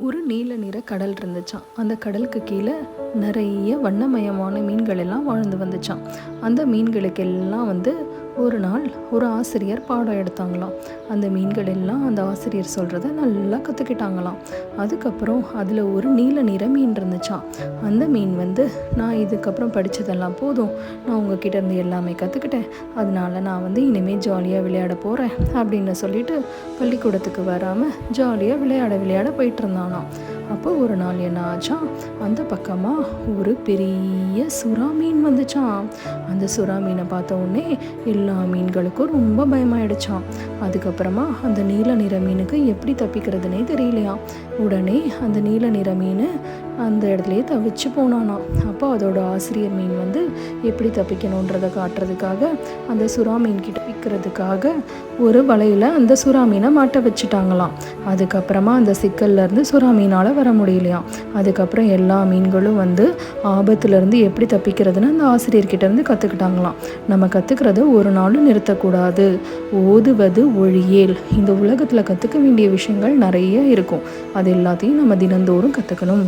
ஒரு நீல நிற கடல் இருந்துச்சாம். அந்த கடலுக்கு கீழே நிறைய வண்ணமயமான மீன்கள் எல்லாம் வாழ்ந்து வந்துச்சாம். அந்த மீன்களுக்கெல்லாம் ஒரு நாள் ஒரு ஆசிரியர் பாடம் எடுத்தாங்களாம். அந்த மீன்கள் எல்லாம் அந்த ஆசிரியர் சொல்கிறத நல்லா கற்றுக்கிட்டாங்களாம். அதுக்கப்புறம் அதில் ஒரு நீல நிற மீன் இருந்துச்சாம். அந்த மீன் நான் இதுக்கப்புறம் படித்ததெல்லாம் போதும், நான் உங்ககிட்ட இருந்து எல்லாமே கற்றுக்கிட்டேன், அதனால நான் இனிமேல் ஜாலியாக விளையாட போகிறேன் அப்படின்னு சொல்லிட்டு பள்ளிக்கூடத்துக்கு வராமல் ஜாலியாக விளையாட போயிட்டு இருந்தானாம். அப்போ ஒரு நாள் என்ன ஆச்சான், அந்த பக்கமாக ஒரு பெரிய சுறா மீன் வந்துச்சான். அந்த சுறா மீனை பார்த்த உடனே எல்லா மீன்களுக்கும் ரொம்ப பயமாயிடுச்சான். அதுக்கப்புறமா அந்த நீல நிற மீனுக்கு எப்படி தப்பிக்கிறதுனே தெரியலையாம். உடனே அந்த நீல நிற மீன் அந்த இடத்துலையே தவிச்சு போனானாம். அப்போ அதோட ஆசிரியர் மீன் எப்படி தப்பிக்கணுன்றதை காட்டுறதுக்காக அந்த சுறா மீன் கிட்ட பிக்கிறதுக்காக ஒரு வலையில் அந்த சுறா மீனை மாட்ட வச்சுட்டாங்களாம். அதுக்கப்புறமா அந்த சிக்கல்லேருந்து சுறா மீனால் வர முடியலையாம். அதுக்கப்புறம் எல்லா மீன்களும் ஆபத்துலேருந்து எப்படி தப்பிக்கிறதுன்னு அந்த ஆசிரியர்கிட்ட இருந்து கற்றுக்கிட்டாங்களாம். நம்ம கற்றுக்கிறத ஒரு நாளும் நிறுத்தக்கூடாது, ஓதுவது ஒழியேல். இந்த உலகத்தில் கற்றுக்க வேண்டிய விஷயங்கள் நிறைய இருக்கும், அது எல்லாத்தையும் நம்ம தினந்தோறும் கற்றுக்கணும்.